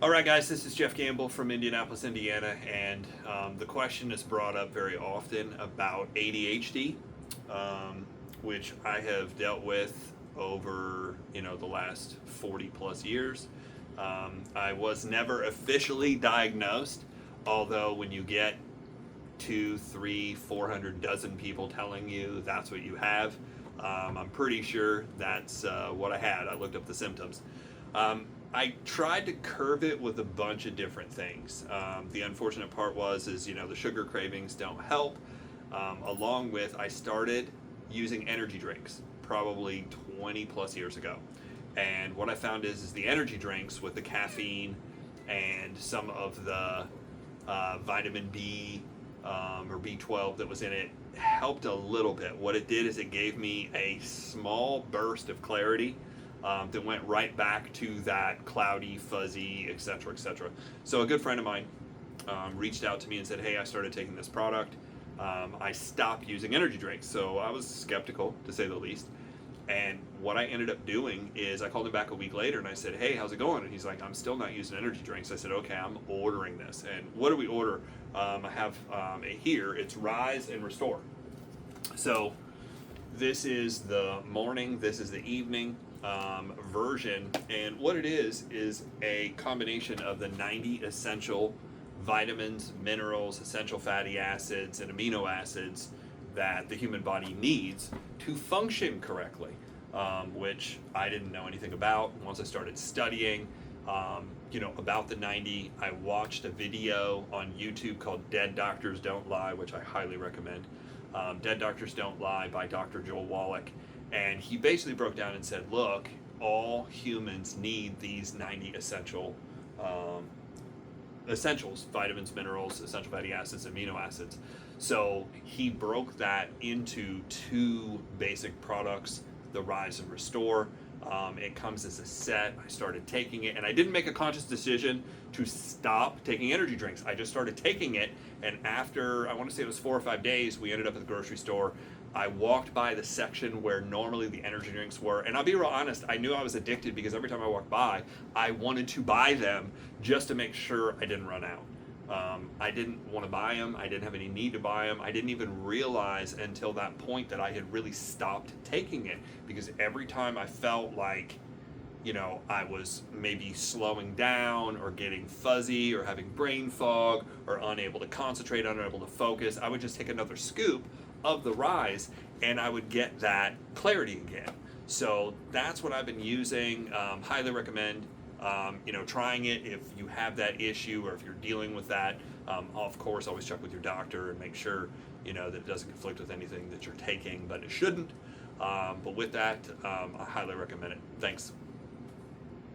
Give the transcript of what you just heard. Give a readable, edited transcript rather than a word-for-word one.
All right, guys, this is Jeff Gamble from Indianapolis, Indiana, and the question is brought up very often about ADHD, which I have dealt with over the last 40 plus years. I was never officially diagnosed, although when you get two, three, 400 dozen people telling you that's what you have, I'm pretty sure that's what I had. I looked up the symptoms. I tried to curb it with a bunch of different things. The unfortunate part is the sugar cravings don't help. Along with, I started using energy drinks probably 20 plus years ago. And what I found is the energy drinks with the caffeine and some of the vitamin B or B12 that was in it helped a little bit. What it did is it gave me a small burst of clarity that went right back to that cloudy, fuzzy, etc., etc. So a good friend of mine reached out to me and said, "Hey, I started taking this product. I stopped using energy drinks." So I was skeptical, to say the least. And what I ended up doing is I called him back a week later and I said, "Hey, how's it going?" And he's like, "I'm still not using energy drinks." I said, "Okay, I'm ordering this." And what do we order? I have it here. It's Rise and Restore. So this is the morning, this is the evening version. And what it is a combination of the 90 essential vitamins, minerals, essential fatty acids, and amino acids that the human body needs to function correctly, which I didn't know anything about. Once I started studying, about the 90, I watched a video on YouTube called Dead Doctors Don't Lie, which I highly recommend. Dead Doctors Don't Lie by Dr. Joel Wallach. And he basically broke down and said, look, all humans need these 90 essentials, vitamins, minerals, essential fatty acids, amino acids. So he broke that into two basic products, the Rise and Restore. It comes as a set. I started taking it, and I didn't make a conscious decision to stop taking energy drinks. I just started taking it, and after, I want to say it was 4 or 5 days, we ended up at the grocery store. I walked by the section where normally the energy drinks were, and I'll be real honest, I knew I was addicted because every time I walked by, I wanted to buy them just to make sure I didn't run out. I didn't want to buy them. I didn't have any need to buy them. I didn't even realize until that point that I had really stopped taking it, because every time I felt like, I was maybe slowing down or getting fuzzy or having brain fog or unable to concentrate, unable to focus, I would just take another scoop of the Rise and I would get that clarity again. So that's what I've been using. Highly recommend trying it if you have that issue or if you're dealing with that. Of course, always check with your doctor and make sure that it doesn't conflict with anything that you're taking, but it shouldn't. But with that, I highly recommend it. Thanks.